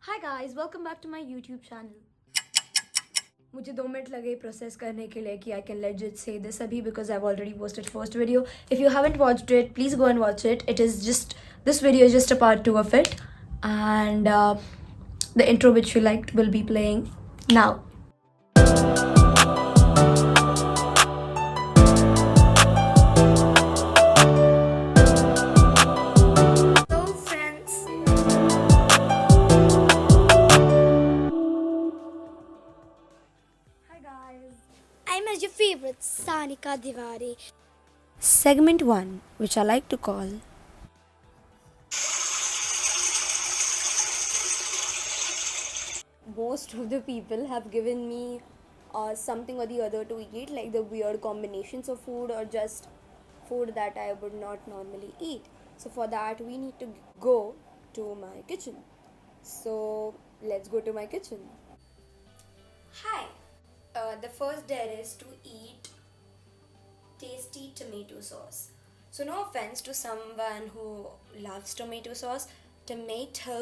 Hi guys, welcome back to my YouTube channel. मुझे 2 minute लगे process करने के लिए कि I can legit say this अभी because I've already posted first video. If you haven't watched it, please go and watch it. This video is just a part 2 of it, and the intro which you liked will be playing now. Hello friends. Hi guys. I'm as your favorite, Sanika Diwari. Segment 1, which I like to call most of the people have given me something or the other to eat, like the weird combinations of food or just food that I would not normally eat. So, for that, we need to go to my kitchen. So, let's go to my kitchen. Hi. The first dare is to eat tasty tomato sauce. So, no offense to someone who loves tomato sauce. Tomato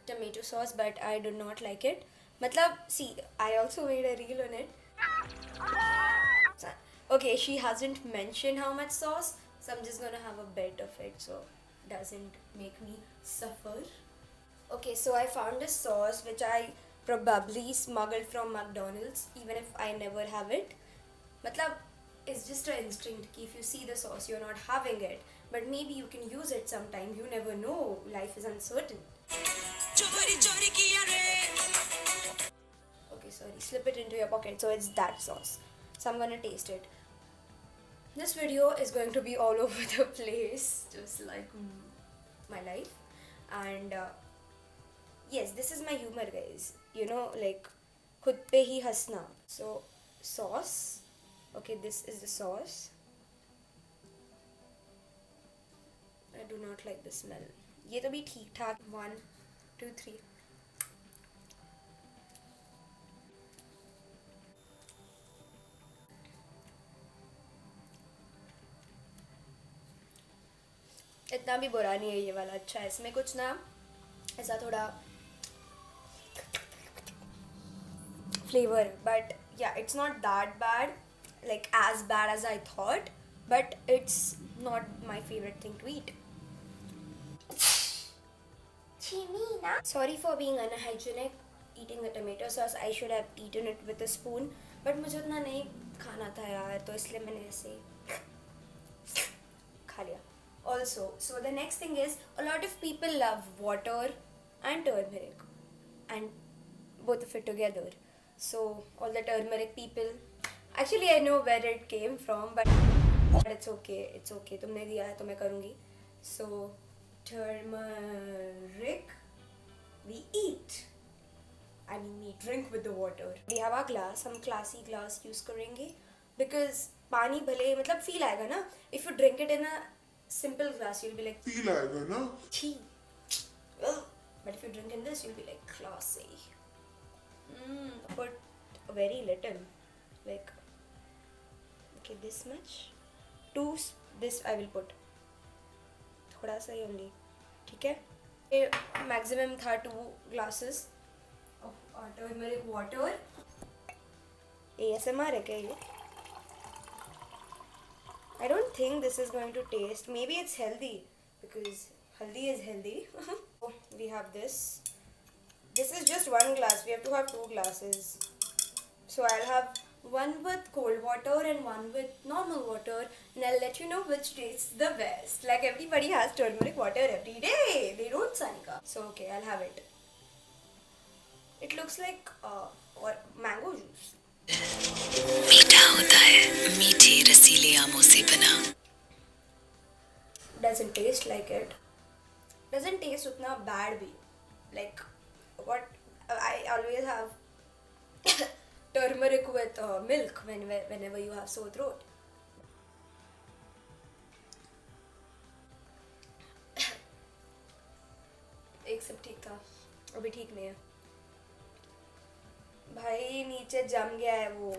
tomato sauce, but I do not like it. Matlab, see, I also made a reel on it. Okay, she hasn't mentioned how much sauce, so I'm just gonna have a bit of it so it doesn't make me suffer. Okay, so I found a sauce which I probably smuggled from McDonald's, even if I never have it. Matlab, it's just an instinct ki if you see the sauce, you're not having it. But maybe you can use it sometime. You never know. Life is uncertain. Okay, sorry. Slip it into your pocket. So it's that sauce. So I'm gonna taste it. This video is going to be all over the place, just like my life. And yes, this is my humor, guys. You know, like khud pe hi hasna. So sauce. Okay, this is the sauce. I do not like the smell. ये तो भी ठीक ठाक. 1, 2, 3. इतना भी बुरा नहीं है ये वाला. अच्छा है. इसमें कुछ ना ऐसा थोड़ा flavor, but yeah, it's not that bad, like as bad as I thought, but it's not my favorite thing to eat. Sorry for being unhygienic eating the tomato sauce. I should have eaten it with a spoon, but मुझे उतना नहीं खाना था यार, तो इसलिए मैंने ऐसे खा लिया. Also, so the next thing is, a lot of people love water and turmeric and both of it together. So all the turmeric people, actually I know where it came from, but it's okay. तुमने दिया है तो मैं करूँगी. So turmeric we eat. I mean we drink with the water. We have our glass. हम classy glass use करेंगे because पानी भले मतलब feel आएगा ना. If you drink it in a simple glass, you'll be like feel आएगा ना. Chee. But if you drink in this, you'll be like classy. Put very little, like okay, this much. This I will put. थोड़ा सा ही only. ठीक है? ये maximum था 2 glasses of turmeric water. ASMR है क्या ये? I don't think this is going to taste. Maybe it's healthy because haldi is healthy. We have this. This is just 1 glass. We have to have 2 glasses. So I'll have one with cold water and one with normal water, and I'll let you know which tastes the best. Like everybody has turmeric water every day. They don't, Sanika. So okay, I'll have it. It looks like or mango juice. मीठा होता है मीठे रसीले आमों से बना. Doesn't taste like it. Doesn't taste utna bad bhi. Like what I always have turmeric with milk whenever you have sore throat. एक सब ठीक था, अभी ठीक नहीं है भाई. नीचे जम गया है वो.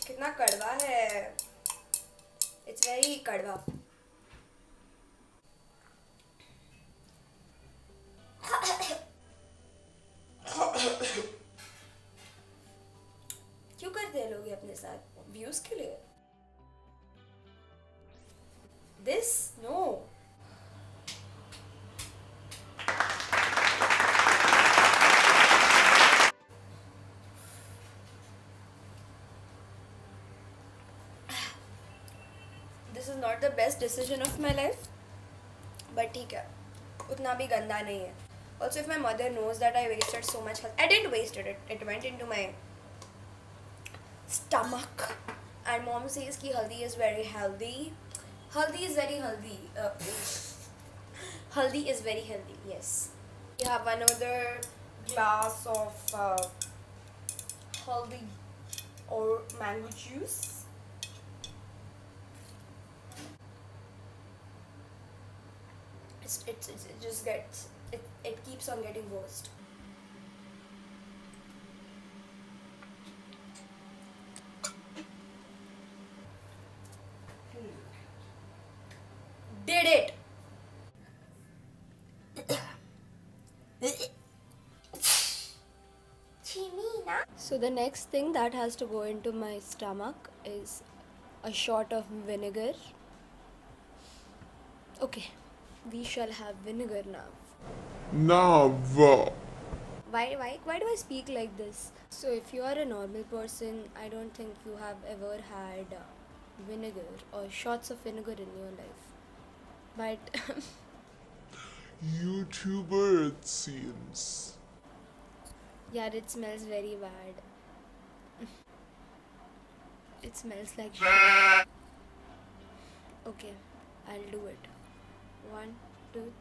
कितना कड़वा है. It's very kadwa. क्यों करते हैं लोग ये अपने साथ व्यूज के लिए? This no. This is not the best decision of my life, but ठीक है, उतना भी गंदा नहीं है. Also, if my mother knows that I wasted so much health, I didn't waste it. It went into my stomach. And mom says ki haldi is very healthy. Haldi is very healthy. Haldi is very healthy. Yes. We have another glass of haldi or mango juice. It just gets it keeps on getting worse. Did it. So the next thing that has to go into my stomach is a shot of vinegar. Okay, we shall have vinegar now. Never. Why do I speak like this? So if you are a normal person, I don't think you have ever had vinegar or shots of vinegar in your life. But YouTuber, it seems. yeah, it smells very bad. It smells like shit. Okay, I'll do it. 1, 2.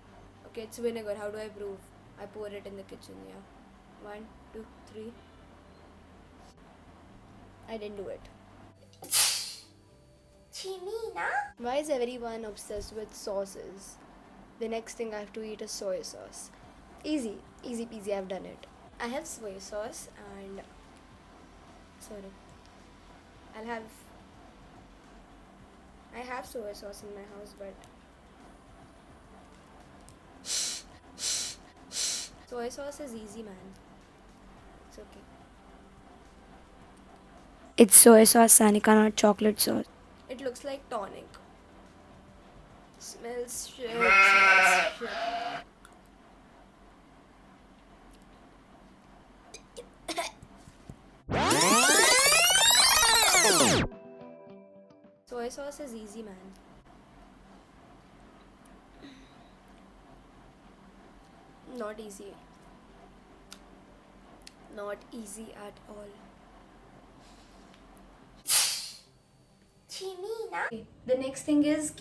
Okay, it's vinegar. How do I prove? I pour it in the kitchen, yeah. 1, 2, 3. I didn't do it. Why is everyone obsessed with sauces? The next thing I have to eat is soy sauce. Easy peasy, I've done it. I have soy sauce and I have soy sauce in my house, but soy sauce is easy, man. It's okay. It's soy sauce, Sanika, not chocolate sauce. It looks like tonic. Smells shit. Soy sauce is easy, man. Not easy. Not easy at all. Okay, the next thing is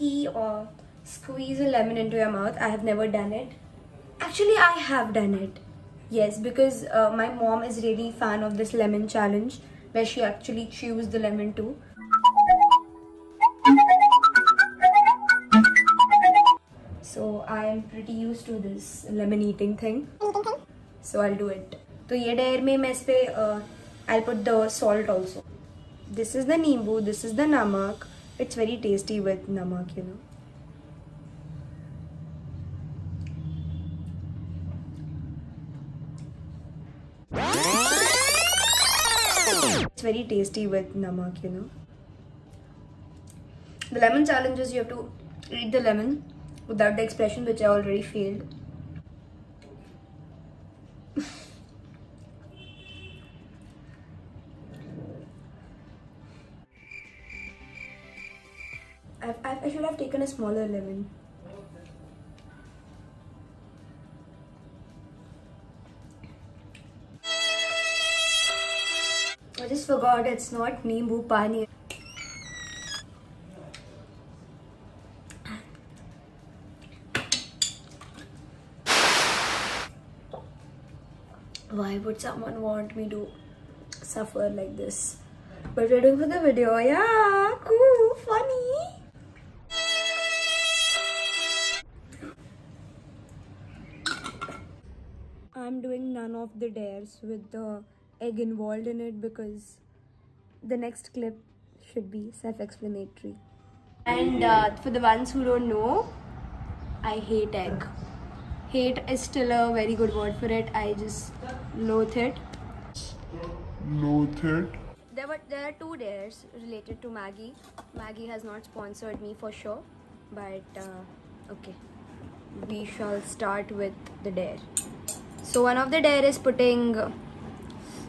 squeeze a lemon into your mouth. I have never done it. Actually, I have done it. Yes, because my mom is really fan of this lemon challenge where she actually chews the lemon too. So I am pretty used to this lemon eating thing. So I'll do it. तो ये dare में मैं इस पे I'll put the salt also. This is the nimbu, this is the namak. It's very tasty with namak, you know. It's very tasty with namak, you know. The lemon challenge is you have to eat the lemon without the expression which I already failed. I should have taken a smaller lemon. I just forgot it's not Nimbu Pani. Why would someone want me to suffer like this? But we're doing for the video. Yeah, cool, funny. I'm doing none of the dares with the egg involved in it because the next clip should be self-explanatory. And for the ones who don't know, I hate egg. Hate is still a very good word for it. I just loathe it. Loathe it. There are two dares related to Maggie. Maggie has not sponsored me for sure, but okay, we shall start with the dare. So one of the dare is putting.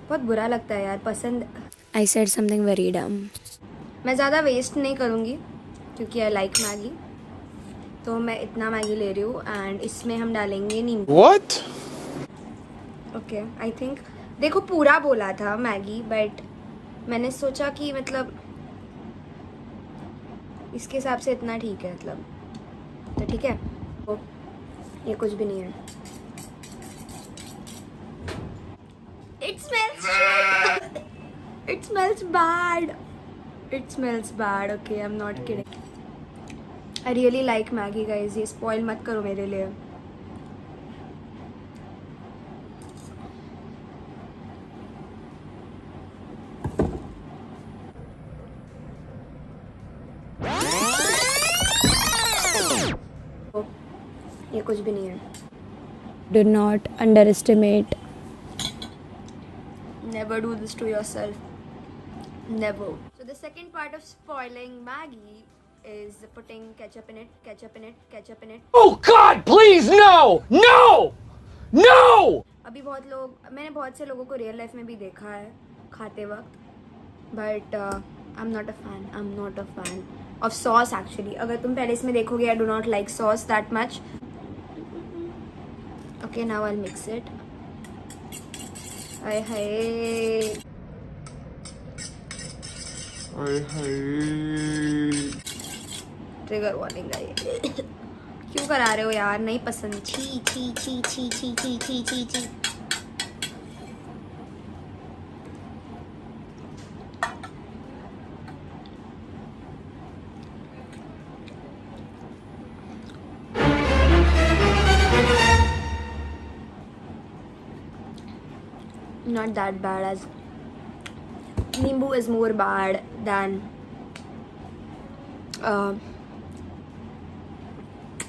बहुत बुरा लगता है यार, पसंद. I said something very dumb. मैं ज़्यादा waste नहीं करूँगी क्योंकि आई लाइक मैगी, तो मैं इतना मैगी ले रही हूँ एंड इसमें हम डालेंगे नींबू. What? ओके, आई थिंक देखो पूरा बोला था मैगी, बट मैंने सोचा कि मतलब इसके हिसाब से इतना ठीक है, मतलब तो ठीक है. तो ये कुछ भी नहीं है. It smells it smells bad. It smells bad. Okay, I'm not kidding. I really like Maggi, guys. ये spoil मत करो मेरे लिए. ये कुछ भी नहीं है. Do not underestimate. Never do this to yourself. Never. So the second part of spoiling Maggi is putting ketchup in it, ketchup in it, ketchup in it. Oh God, please, no! No! No! अभी बहुत लोग, मैंने बहुत से लोगों को real life में भी देखा है खाते वक्त, but I am not a fan. I am not a fan of sauce actually. अगर तुम पहले इसमें देखोगे, I do not like sauce that much. Okay, now I will mix it. हाय हाय. ट्रिगर वार्निंग आई. क्यों करा रहे हो यार, नहीं पसंद. छी छी छी छी छी छी छी छी छी. Not that bad, as Nimbu is more bad than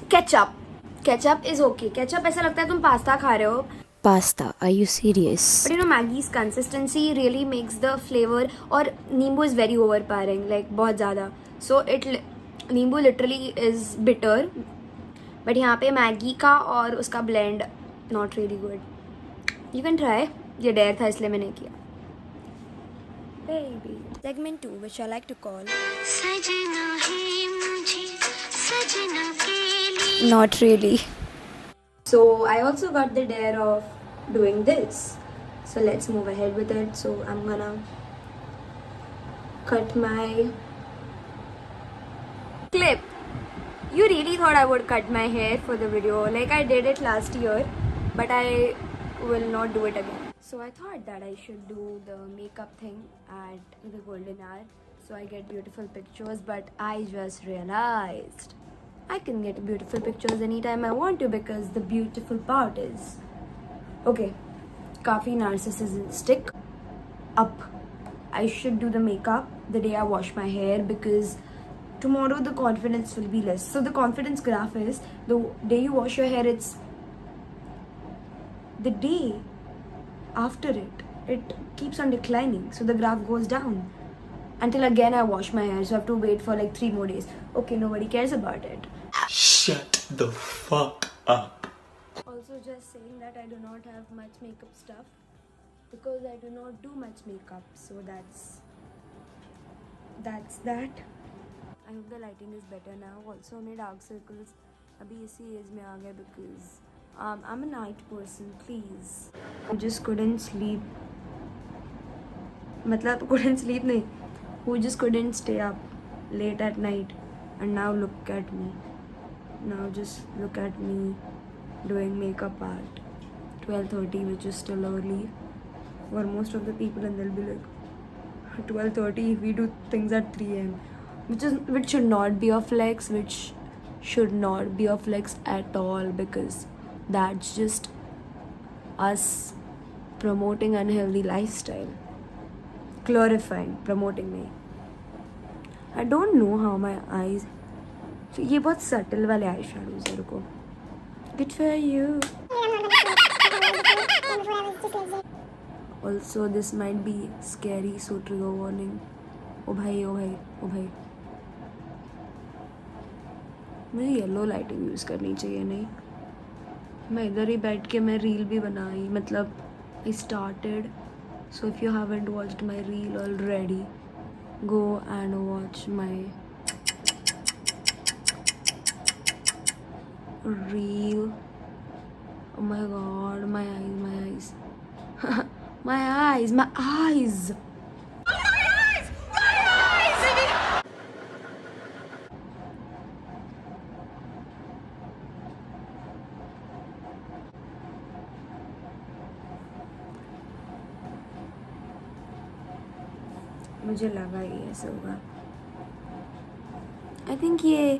ketchup. Ketchup is okay. Ketchup ऐसा लगता है तुम पास्ता खा रहे हो. Pasta, are you serious? But you know, Maggie's consistency really makes the flavor, और नींबू is very overpowering, like बहुत ज़्यादा. So नींबू literally is bitter. But यहाँ पे मैगी का और उसका blend not really good. You can try. ये डेयर था इसलिए मैंने किया. Baby. Segment 2, which I like to call Not really. So I also got the dare of doing this. So let's move ahead with it. So I'm gonna cut my clip. You really thought I would cut my hair for the video, like I did it last year, but I will not do it again. So I thought that I should do the makeup thing at the golden hour, so I get beautiful pictures. But I just realized I can get beautiful pictures anytime I want to, because the beautiful part is, okay, काफी narcissistic up. I should do the makeup the day I wash my hair, because tomorrow the confidence will be less. So the confidence graph is the day you wash your hair, it's the day after it keeps on declining, so the graph goes down until again I wash my hair, so I have to wait for like 3 more days. Okay, nobody cares about it. Shut the fuck up. Also, just saying that I do not have much makeup stuff because I do not do much makeup, so that's that. I hope the lighting is better now. Also, my dark circles abhi isi age mein aa gaya because I'm a night person, please. I just couldn't sleep. मतलब couldn't sleep नहीं. Who just couldn't stay up late at night, and now look at me. Now just look at me doing makeup at 12:30, which is still early for most of the people, and they'll be like 12:30 if we do things at 3 a.m. which should not be a flex, which should not be a flex at all, because that's just us promoting unhealthy lifestyle, glorifying, promoting me. I don't know how my eyes. So ये बहुत subtle वाले eye shadows है रुको. Good for you. Also this might be scary, so trigger warning. ओ भाई ओ भाई ओ भाई. मुझे yellow lighting use करनी चाहिए नहीं. मैं इधर ही बैठ के मैं रील भी बनाई मतलब I started. So if you haven't watched my reel already, go and watch my reel. Oh my god, my eyes. My eyes. मुझे लगा ही ऐसे होगा. आई थिंक ये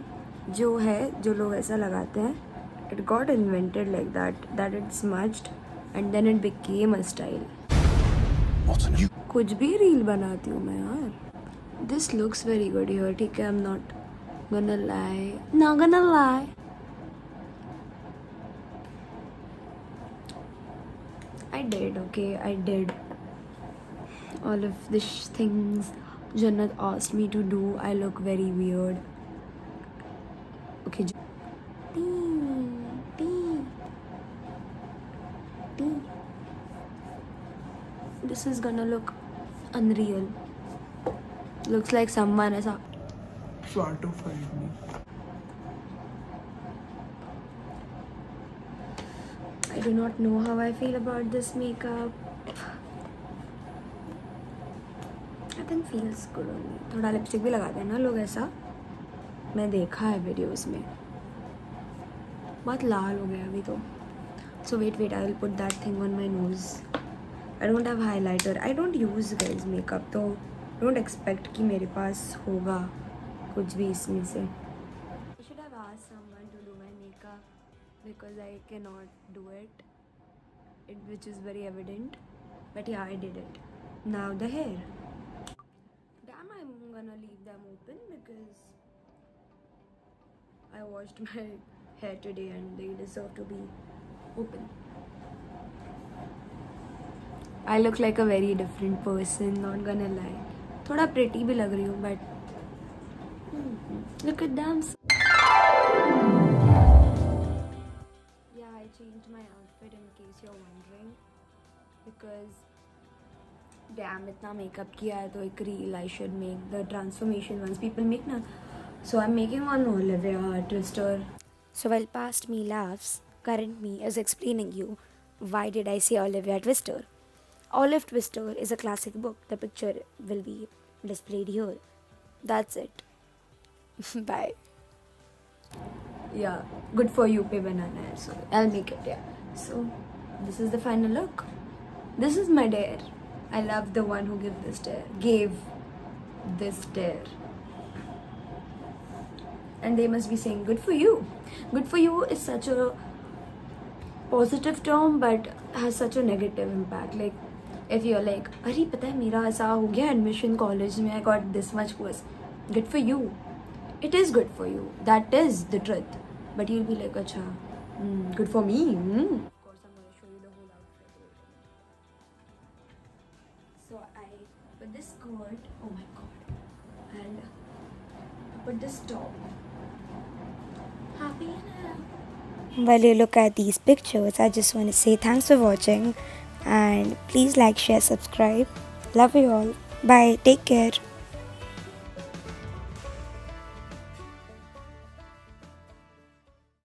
जो है जो लोग ऐसा लगाते हैं it got invented like that it smudged and then it became a style. कुछ भी रील बनाती हूँ मैं यार. This looks very good here. ठीक है, I am not gonna lie. I did all of these things Jannat asked me to do. I look very weird. Okay. This is gonna look unreal. Looks like someone has Try to find me. I do not know how I feel about this makeup. I think feels good on me. थोड़ा lipstick भी लगाते हैं ना लोग ऐसा. मैं देखा है वीडियोस में. बहुत लाल हो गया अभी तो. So wait, I will put that thing on my nose. I don't have highlighter. I don't use guys makeup तो don't expect कि मेरे पास होगा कुछ भी इसमें से. I should have asked someone to do my makeup because I cannot do it, which is very evident. But yeah, I did it. Now the hair. Damn, I'm gonna leave them open because I washed my hair today and they deserve to be open. I look like a very different person, not gonna lie. थोड़ा pretty भी लग रही हूँ but look at them. Yeah, I changed my outfit in case you're wondering because damn इतना makeup किया है तो एक reel I should make the transformation ones people make ना. So I'm making one Olivia Twister. So while past me laughs, current me is explaining you why did I say Olivia Twister. Olive Twister is a classic book. The picture will be displayed here. That's it. Bye. Yeah, good for you पे बनाना है. So I'll make it. Yeah. So this is the final look. This is my dare. I love the one who gave this dare. And they must be saying good for you. Good for you is such a positive term but has such a negative impact. Like if you're like अरे पता है मेरा ऐसा हो गया admission college में I got this much course. Good for you. It is good for you. That is the truth. But you'll be like अच्छा good for me. Of course I'm going to show you the whole outfit. So I put this skirt. Oh my god. And I put this top. Happy now. While you look at these pictures, I just want to say thanks for watching and please like, share, subscribe. Love you all. Bye. Take care.